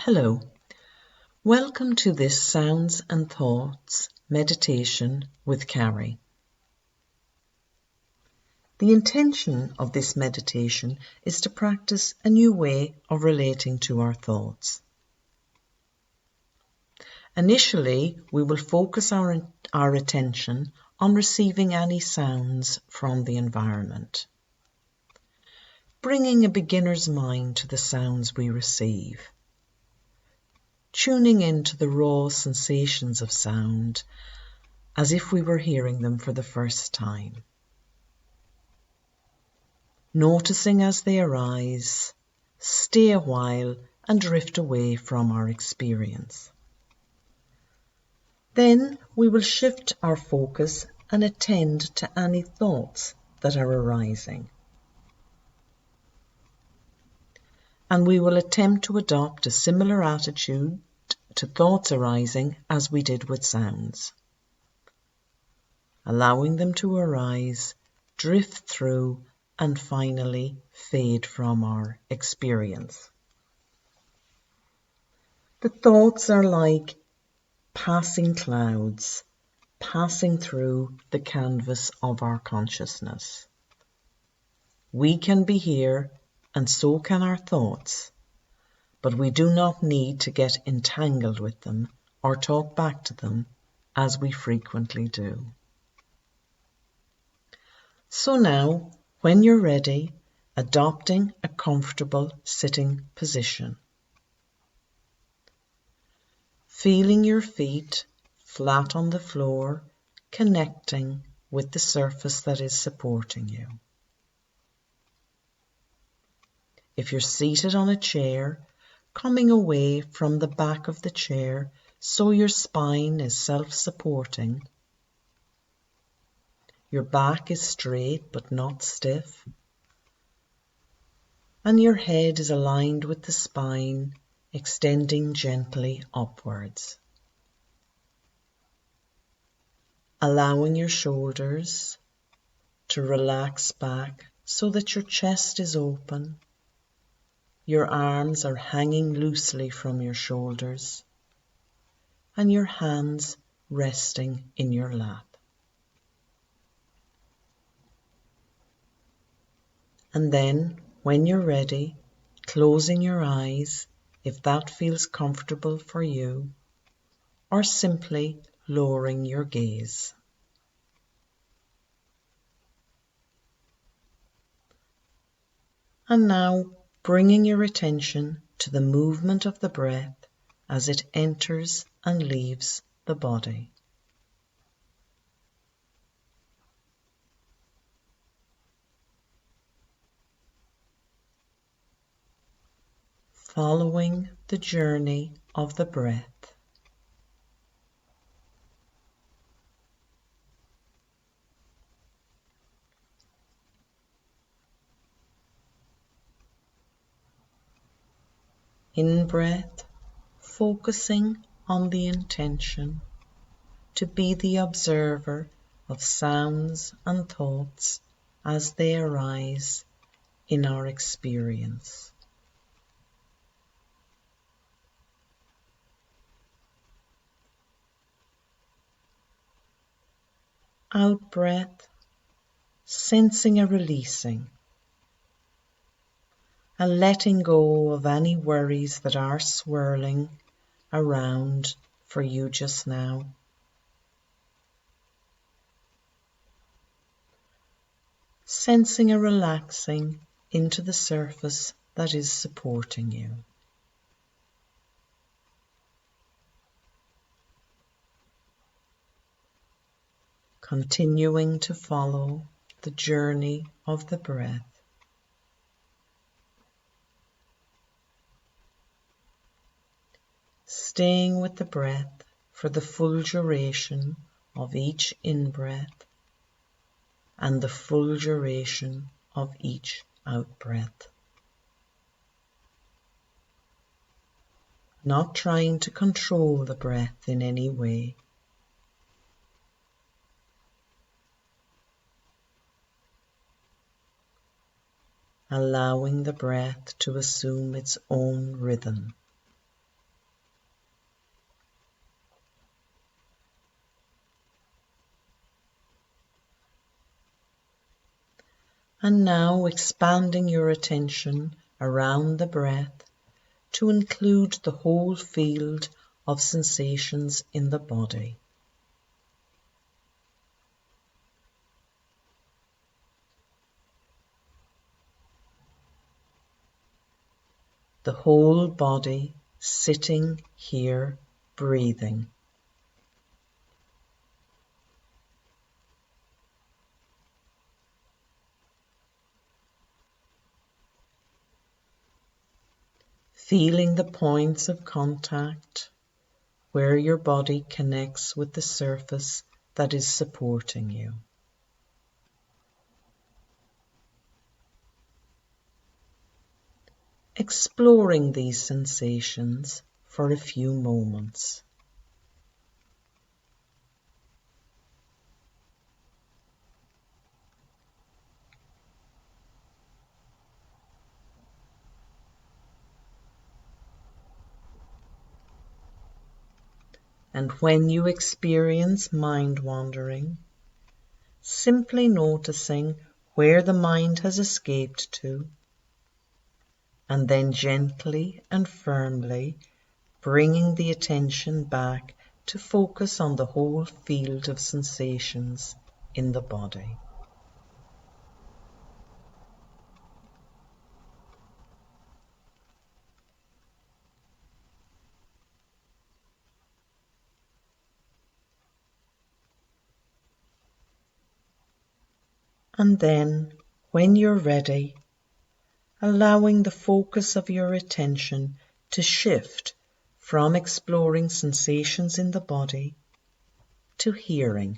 Hello, welcome to this Sounds and Thoughts meditation with Carrie. The intention of this meditation is to practice a new way of relating to our thoughts. Initially, we will focus our attention on receiving any sounds from the environment, bringing a beginner's mind to the sounds we receive, tuning into the raw sensations of sound as if we were hearing them for the first time. Noticing as they arise, stay a while and drift away from our experience. Then we will shift our focus and attend to any thoughts that are arising. And we will attempt to adopt a similar attitude to thoughts arising as we did with sounds, allowing them to arise, drift through, and finally fade from our experience. The thoughts are like passing clouds, passing through the canvas of our consciousness. We can be here, and so can our thoughts, but we do not need to get entangled with them or talk back to them as we frequently do. So now, when you're ready, adopting a comfortable sitting position. Feeling your feet flat on the floor, connecting with the surface that is supporting you. If you're seated on a chair, coming away from the back of the chair so your spine is self-supporting. Your back is straight but not stiff, and your head is aligned with the spine, extending gently upwards. Allowing your shoulders to relax back so that your chest is open. Your arms are hanging loosely from your shoulders, and your hands resting in your lap. And then, when you're ready, closing your eyes if that feels comfortable for you, or simply lowering your gaze. And now, bringing your attention to the movement of the breath as it enters and leaves the body. Following the journey of the breath. In-breath, focusing on the intention to be the observer of sounds and thoughts as they arise in our experience. Out-breath, sensing a releasing, a letting go of any worries that are swirling around for you just now. Sensing a relaxing into the surface that is supporting you. Continuing to follow the journey of the breath. Staying with the breath for the full duration of each in-breath and the full duration of each out-breath. Not trying to control the breath in any way. Allowing the breath to assume its own rhythm. And now expanding your attention around the breath to include the whole field of sensations in the body. The whole body sitting here, breathing. Feeling the points of contact where your body connects with the surface that is supporting you. Exploring these sensations for a few moments. And when you experience mind wandering, simply noticing where the mind has escaped to, and then gently and firmly bringing the attention back to focus on the whole field of sensations in the body. And then, when you're ready, allowing the focus of your attention to shift from exploring sensations in the body to hearing.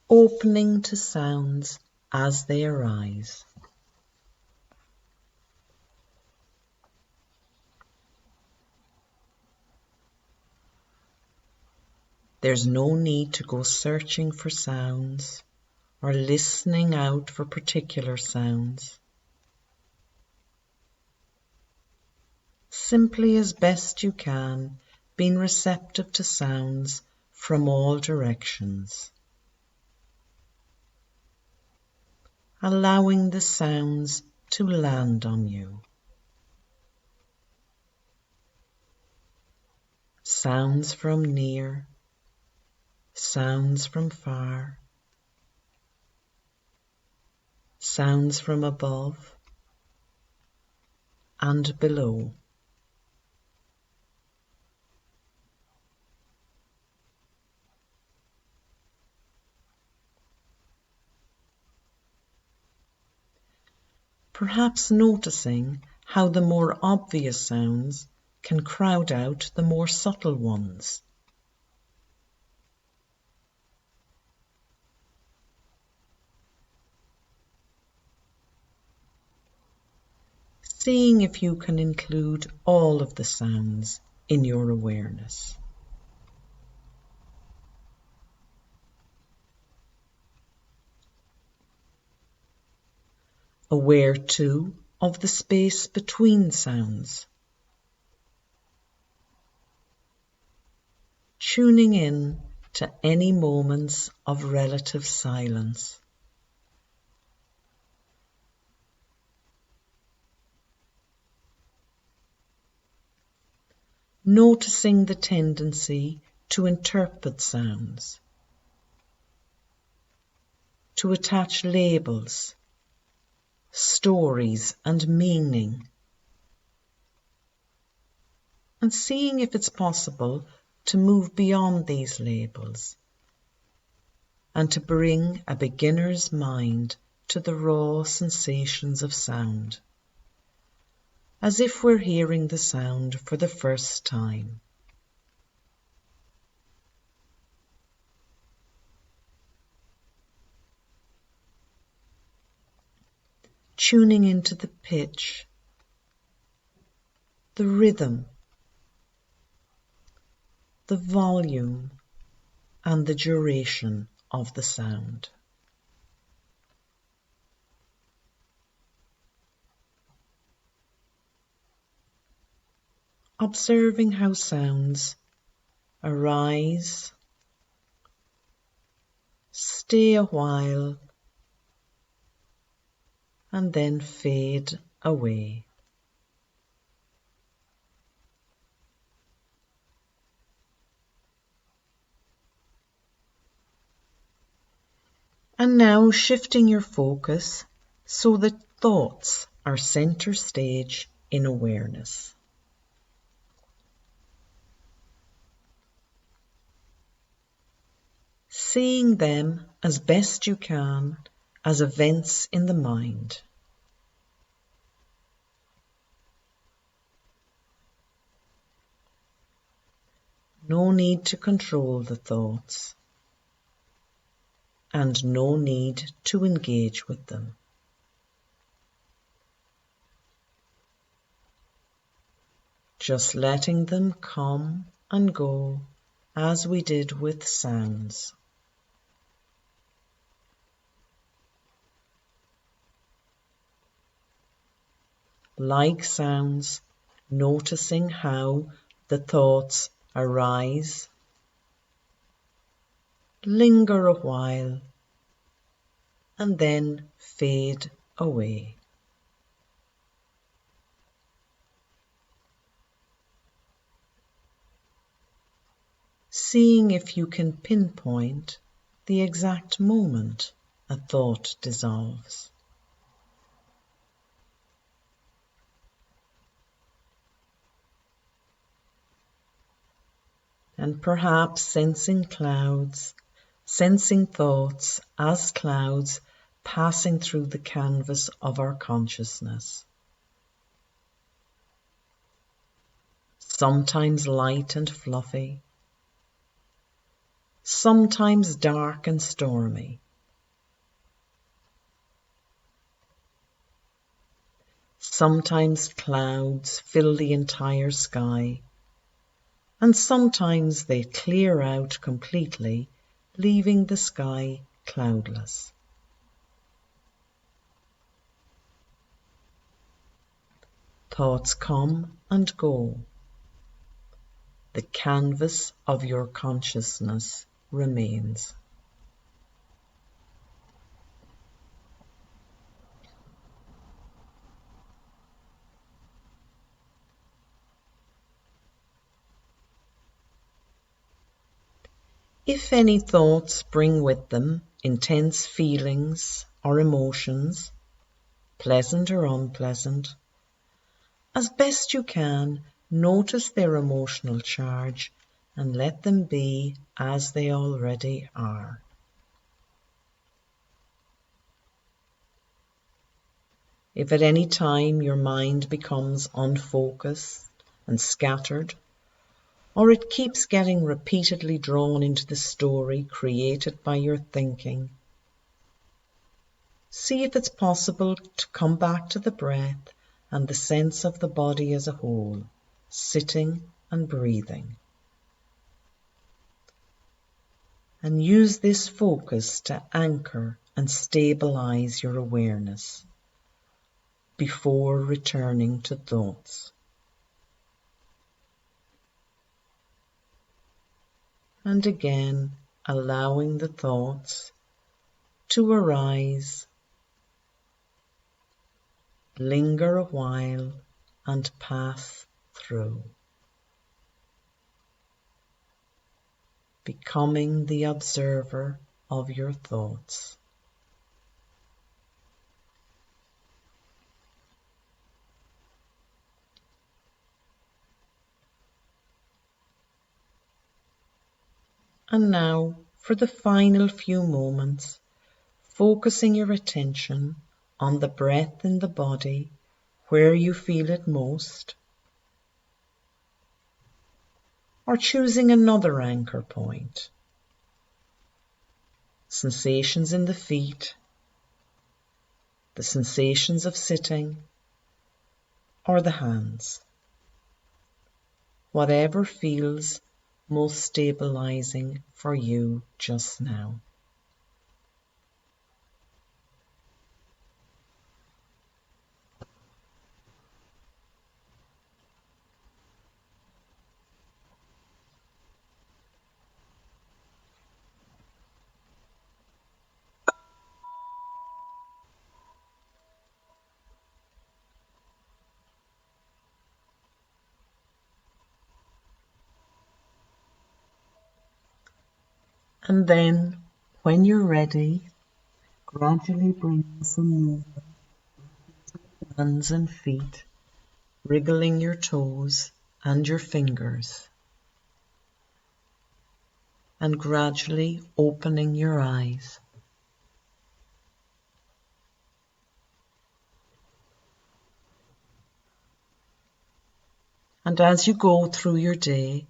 Opening to sounds as they arise. There's no need to go searching for sounds or listening out for particular sounds. Simply as best you can, being receptive to sounds from all directions. Allowing the sounds to land on you. Sounds from near, sounds from far, sounds from above and below. Perhaps noticing how the more obvious sounds can crowd out the more subtle ones. Seeing if you can include all of the sounds in your awareness. Aware too of the space between sounds. Tuning in to any moments of relative silence. Noticing the tendency to interpret sounds, to attach labels, stories and meaning, and seeing if it's possible to move beyond these labels and to bring a beginner's mind to the raw sensations of sound, as if we're hearing the sound for the first time. Tuning into the pitch, the rhythm, the volume, and the duration of the sound. Observing how sounds arise stay a while, and then fade away. And now shifting your focus so that thoughts are center stage in awareness. Seeing them as best you can as events in the mind. No need to control the thoughts, and no need to engage with them. Just letting them come and go as we did with sounds. Like sounds, noticing how the thoughts arise, linger a while, and then fade away. Seeing if you can pinpoint the exact moment a thought dissolves. And perhaps sensing thoughts as clouds passing through the canvas of our consciousness. Sometimes light and fluffy, sometimes dark and stormy. Sometimes clouds fill the entire sky, and sometimes they clear out completely, leaving the sky cloudless. Thoughts come and go. The canvas of your consciousness remains. If any thoughts bring with them intense feelings or emotions, pleasant or unpleasant, as best you can, notice their emotional charge and let them be as they already are. If at any time your mind becomes unfocused and scattered, or it keeps getting repeatedly drawn into the story created by your thinking, see if it's possible to come back to the breath and the sense of the body as a whole, sitting and breathing. And use this focus to anchor and stabilize your awareness before returning to thoughts. And again, allowing the thoughts to arise, linger a while, and pass through, becoming the observer of your thoughts. And now, for the final few moments, focusing your attention on the breath in the body where you feel it most, or choosing another anchor point. Sensations in the feet, the sensations of sitting, or the hands. Whatever feels most stabilizing for you just now. And then, when you're ready, gradually bring some movement, hands and feet, wriggling your toes and your fingers, and gradually opening your eyes. And as you go through your day,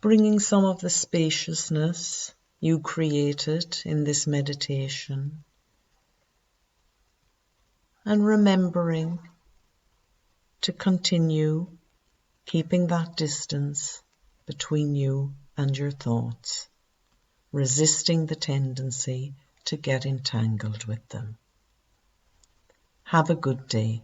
bringing some of the spaciousness you created in this meditation, and remembering to continue keeping that distance between you and your thoughts, resisting the tendency to get entangled with them. Have a good day.